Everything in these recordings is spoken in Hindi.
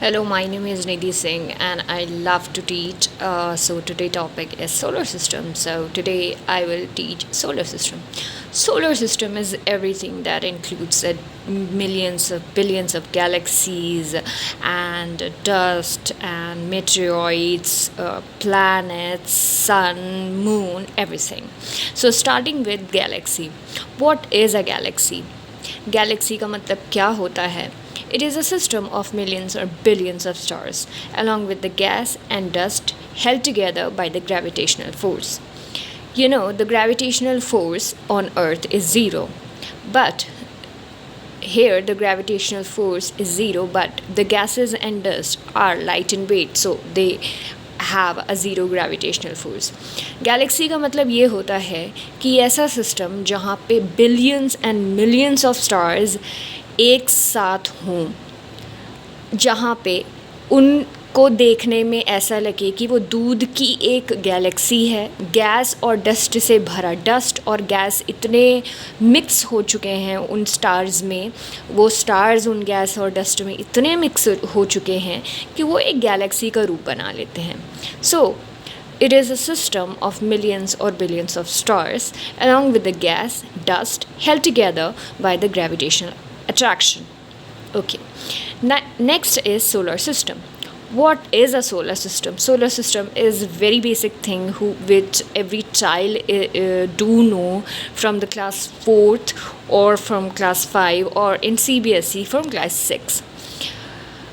Hello, my name is Nidhi Singh and I love to teach. So today topic is solar system. So today I will teach solar system. Solar system is everything that includes millions of billions of galaxies and dust and meteoroids, planets, sun, moon, everything. So starting with galaxy. What is a galaxy? Galaxy का मतलब क्या होता है? It is a system of millions or billions of stars, along with the gas and dust held together by the gravitational force. You know, the gravitational force on Earth is zero, but here the gravitational force is zero, but the gases and dust are light in weight, so they have a zero gravitational force. Galaxy का मतलब ये होता है कि ऐसा सिस्टम जहाँ पे billions and millions of stars एक साथ हों, जहाँ पे उनको देखने में ऐसा लगे कि वो दूध की एक गैलेक्सी है. गैस और डस्ट से भरा, डस्ट और गैस इतने मिक्स हो चुके हैं उन स्टार्स में, वो स्टार्स उन गैस और डस्ट में इतने मिक्स हो चुके हैं कि वो एक गैलेक्सी का रूप बना लेते हैं. सो it is a system of millions or billions of stars along with the gas, dust held together by the gravitational attraction. Okay. Next is solar system. What is a solar system? Solar system is very basic thing which every child do know from the class 4th or from class 5 or in CBSE from class 6.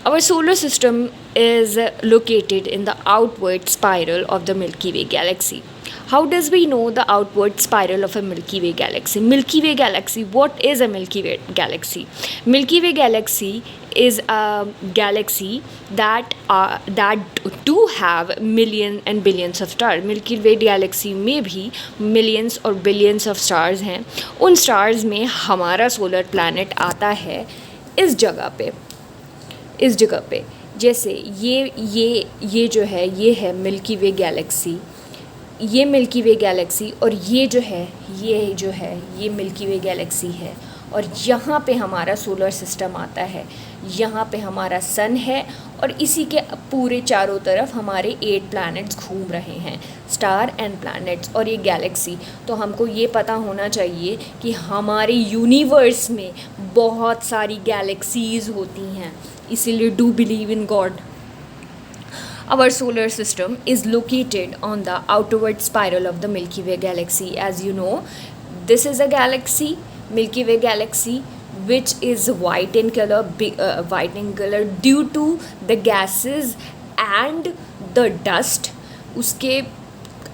Our solar system is located in the outward spiral of the Milky Way galaxy. How does we know the outward spiral of a Milky Way galaxy? Milky Way galaxy, what is a Milky Way galaxy? Milky Way galaxy is a galaxy that do have million and billions of stars. Milky Way galaxy में भी millions और billions of stars हैं. उन stars में हमारा solar planet आता है इस जगह पे. जैसे ये जो है, ये है मिल्की वे गैलेक्सी, ये मिल्की वे गैलेक्सी, और ये जो है ये मिल्की वे गैलेक्सी है. और यहाँ पे हमारा सोलर सिस्टम आता है, यहाँ पे हमारा सन है, और इसी के पूरे चारों तरफ हमारे 8 प्लैनेट्स घूम रहे हैं, स्टार एंड प्लैनेट्स और ये गैलेक्सी. तो हमको ये पता होना चाहिए कि हमारे यूनिवर्स में बहुत सारी गैलेक्सीज़ होती हैं, इसीलिए do believe in God. Our solar system is located on the outward spiral of the Milky Way galaxy. As you know, this is a galaxy, Milky Way galaxy, which is white in color due to the gases and the dust. उसके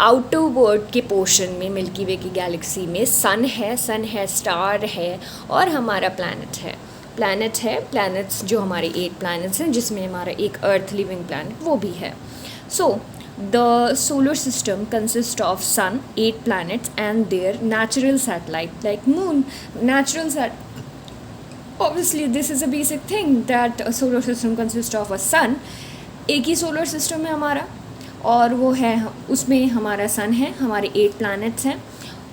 आउटरवर्ड के पोर्शन में मिल्की वे की गैलेक्सी में सन है, स्टार है, और हमारा प्लैनेट्स जो हमारे 8 प्लैनेट्स हैं, जिसमें हमारा एक अर्थ लिविंग प्लैनेट वो भी है. So the solar system consist of sun, 8 planets and their natural satellite like moon. Obviously this is a basic thing that a solar system consists of a sun. एक ही सोलर सिस्टम है हमारा, और वो है, उसमें हमारा सन है, हमारे 8 प्लैनेट्स हैं,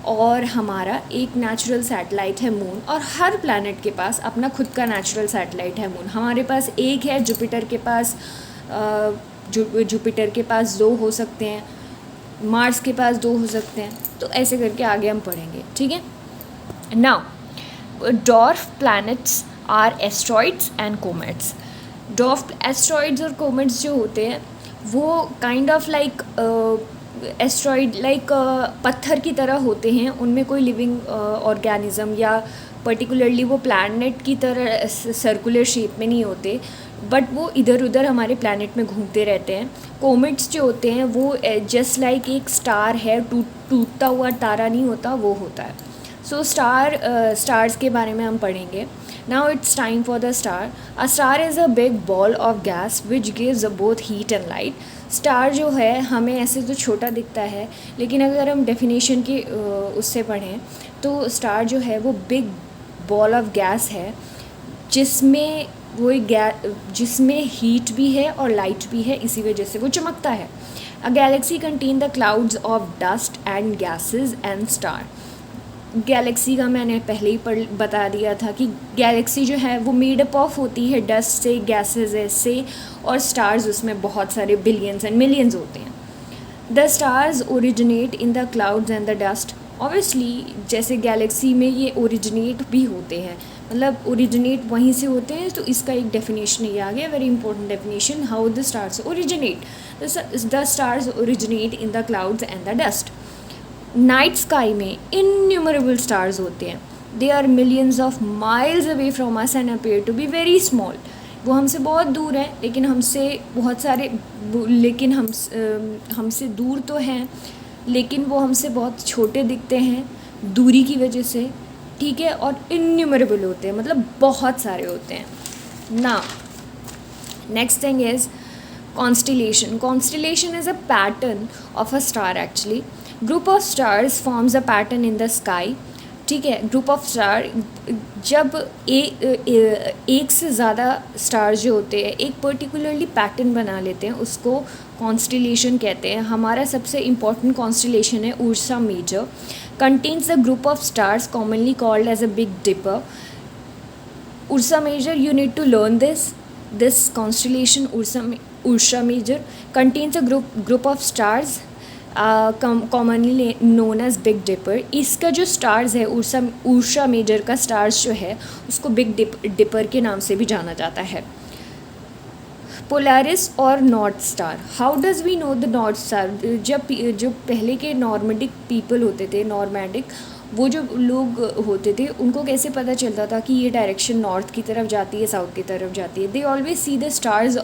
और हमारा एक नेचुरल सैटेलाइट है मून. और हर प्लैनेट के पास अपना खुद का नेचुरल सैटेलाइट है मून. हमारे पास एक है, जुपिटर के पास 2 हो सकते हैं, मार्स के पास 2 हो सकते हैं. तो ऐसे करके आगे हम पढ़ेंगे, ठीक है. Now dwarf planets are asteroids and comets. Dwarf asteroids और कोमेट्स जो होते हैं वो kind of like asteroid, like पत्थर की तरह होते हैं. उनमें कोई लिविंग ऑर्गेनिज्म या पर्टिकुलरली वो प्लैनेट की तरह सर्कुलर शेप में नहीं होते, बट वो इधर उधर हमारे प्लैनेट में घूमते रहते हैं. कोमेट्स जो होते हैं वो जस्ट लाइक एक स्टार है, टूटता हुआ तारा नहीं होता, वो होता है. सो स्टार्स के बारे में हम पढ़ेंगे. Now it's time for the star. A star is a big ball of gas which gives both heat and light. Star जो है हमें ऐसे तो छोटा दिखता है, लेकिन अगर हम डेफिनेशन की उससे पढ़ें तो स्टार जो है वो बिग बॉल ऑफ गैस है, जिसमें हीट भी है और लाइट भी है, इसी वजह से वो चमकता है. A galaxy contain the clouds of dust and gases and star. Galaxy का मैंने पहले ही बता दिया था कि गैलेक्सी जो है वो मेड अप ऑफ होती है डस्ट से, गैसेज से, और स्टार्स उसमें बहुत सारे बिलियंस एंड मिलियंस होते हैं. The stars originate in the clouds and the dust. Obviously जैसे गैलेक्सी में ये ओरिजिनेट भी होते हैं, मतलब ओरिजिनेट वहीं से होते हैं, तो इसका एक डेफिनेशन ये आ गया, very important definition, how the stars originate. The stars originate in the clouds and the dust. Night sky में इन्यूमरेबल स्टार्स होते हैं. They are millions of miles away from us and appear to be very small. वो हमसे बहुत दूर हैं, लेकिन हमसे बहुत सारे, लेकिन हमसे दूर तो हैं, लेकिन वो हमसे बहुत छोटे दिखते हैं दूरी की वजह से, ठीक है. और इन्यूमरेबल होते हैं, मतलब बहुत सारे होते हैं. Now next thing is constellation. Constellation is a pattern of a star actually. Group of stars forms a pattern in the sky. ठीक है. ग्रुप ऑफ स्टार, जब एक से ज़्यादा स्टार जो होते हैं एक पर्टिकुलरली पैटर्न बना लेते हैं, उसको कॉन्स्टिलेशन कहते हैं. हमारा सबसे इम्पॉर्टेंट कॉन्स्टिलेशन है Ursa Major. Contains the group of stars commonly called as a big dipper. Ursa Major, you need to learn this constellation Ursa Major contains a group of stars commonly known as Big Dipper. इसका जो स्टार्स है उर्सा मेजर का स्टार्स जो है उसको बिग डिपर के नाम से भी जाना जाता है. पोलारिस और north star. How does we know the north star? जो पहले के नॉर्मेटिक पीपल होते थे, नॉर्मेटिक, वो जो लोग होते थे, उनको कैसे पता चलता था कि ये डायरेक्शन नॉर्थ की तरफ जाती है, साउथ की तरफ जाती है? They always see the stars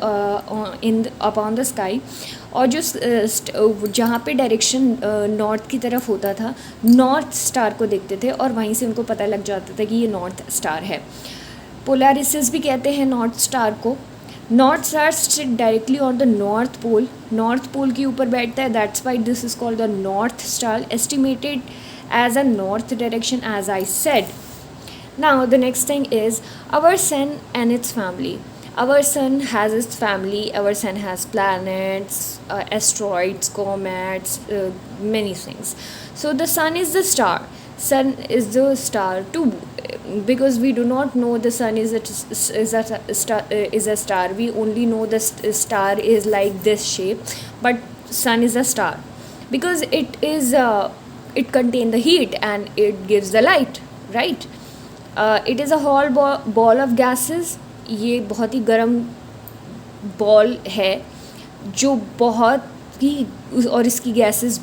in upon the sky. और जो जहाँ पे डायरेक्शन नॉर्थ की तरफ होता था, नॉर्थ स्टार को देखते थे और वहीं से उनको पता लग जाता था कि ये नॉर्थ स्टार है. पोलारिसिस भी कहते हैं नॉर्थ स्टार को. North star sit directly on the north pole. North pole के ऊपर बैठता है, that's why this is called the north star, estimated as a north direction as I said. Now the next thing is our sun and its family. Our sun has its family. Our sun has planets, asteroids, comets, many things. So the sun is the star. Sun is the star too, because we do not know the sun is a star. We only know the star is like this shape, but sun is a star because it contains the heat and it gives the light, right? It is a whole ball of gases. ये बहुत ही गर्म बॉल है जो बहुत ही, और इसकी गैसेस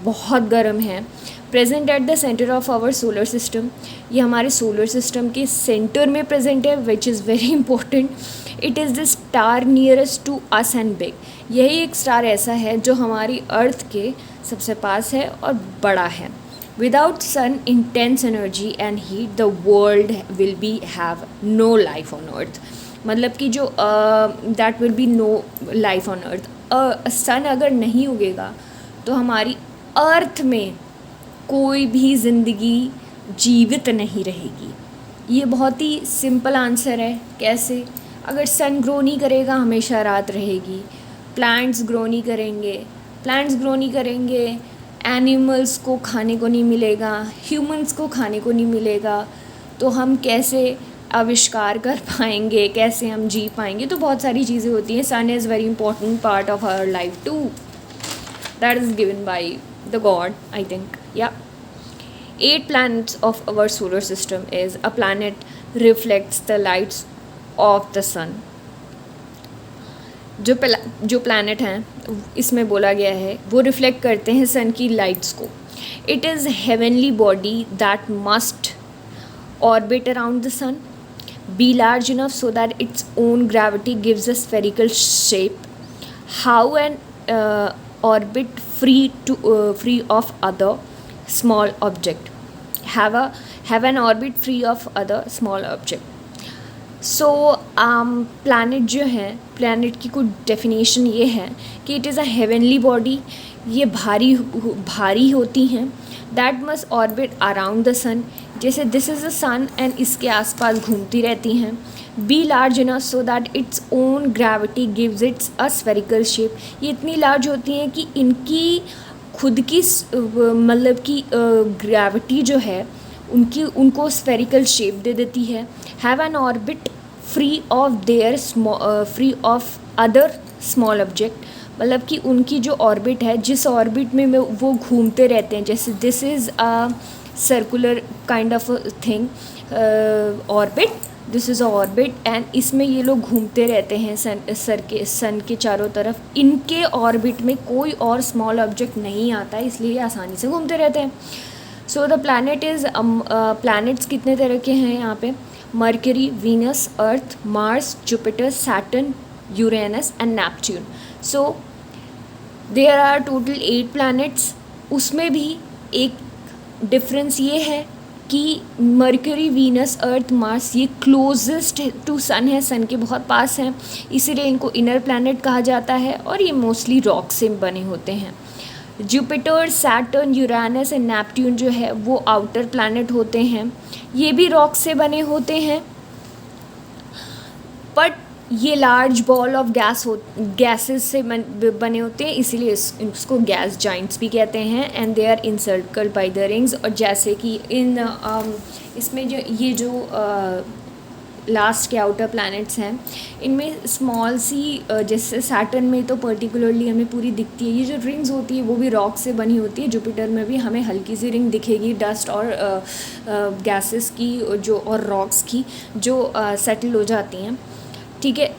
बहुत गर्म हैं. Present at the centre of our solar system. ये हमारे सोलर सिस्टम के सेंटर में प्रेजेंट है, which is very important. It is the star nearest to us and big. यही एक स्टार ऐसा है जो हमारी अर्थ के सबसे पास है और बड़ा है. Without sun intense energy and heat the world will be have no life on earth. मतलब कि जो that will be no life on earth. Sun अगर नहीं उगेगा तो हमारी अर्थ में कोई भी ज़िंदगी जीवित नहीं रहेगी. ये बहुत ही सिंपल आंसर है. कैसे? अगर सन ग्रो नहीं करेगा हमेशा रात रहेगी. प्लांट्स ग्रो नहीं करेंगे, एनिमल्स को खाने को नहीं मिलेगा, ह्यूमंस को खाने को नहीं मिलेगा, तो हम कैसे आविष्कार कर पाएंगे, कैसे हम जी पाएंगे? तो बहुत सारी चीज़ें होती हैं. Sun is very important part of our life too. That is given by the God, I think. या 8 planets of our solar system is a planet reflects the lights of the sun. जो प्लानट हैं इसमें बोला गया है वो रिफ्लेक्ट करते हैं सन की लाइट्स को. It is heavenly body that must orbit around the sun, be large enough so that its own gravity gives a spherical shape. How an orbit free of other small object, have an orbit free of other small object. So planet जो है, प्लानट की कुछ डेफिनेशन ये है कि it is a heavenly body. ये भारी होती हैं. That must orbit around the sun. जैसे this is the sun and इसके आसपास घूमती रहती हैं. Be large enough so that its own gravity gives its a spherical shape. ये इतनी लार्ज होती हैं कि इनकी खुद की मतलब कि ग्रेविटी जो है उनको स्फेरिकल शेप दे देती है, have an orbit free of other small object, मतलब कि उनकी जो ऑर्बिट है, जिस ऑर्बिट में वो घूमते रहते हैं, जैसे this is a circular kind of thing orbit, this is a orbit and इसमें ये लोग घूमते रहते हैं सन के चारों तरफ। इनके ऑर्बिट में कोई और स्मॉल ऑब्जेक्ट नहीं आता है, इसलिए ये आसानी से घूमते रहते हैं। सो द प्लैनेट्स कितने तरह के हैं यहाँ पे? Mercury, Venus, Earth, Mars, Jupiter, Saturn, Uranus and Neptune. So there are total 8 planets. उसमें भी एक डिफरेंस ये है कि मरकरी, वीनस, अर्थ, मार्स ये क्लोजेस्ट टू सन है, सन के बहुत पास हैं, इसीलिए इनको इनर प्लैनेट कहा जाता है और ये मोस्टली रॉक से बने होते हैं। Jupiter, Saturn, Uranus and Neptune जो है वो आउटर प्लैनेट होते हैं, ये भी रॉक से बने होते हैं, बट ये लार्ज बॉल ऑफ गैसेस से बने होते हैं, इसीलिए इसको गैस जाइंट्स भी कहते हैं। And they are encircled by the rings. और जैसे कि इसमें जो ये जो लास्ट के आउटर प्लैनेट्स हैं, इनमें स्मॉल सी जैसे सैटर्न में तो पर्टिकुलरली हमें पूरी दिखती है, ये जो रिंग्स होती है वो भी रॉक से बनी होती है। जुपिटर में भी हमें हल्की सी रिंग दिखेगी डस्ट और गैसेस की जो और रॉक्स की जो सेटल हो जाती हैं, ठीक है।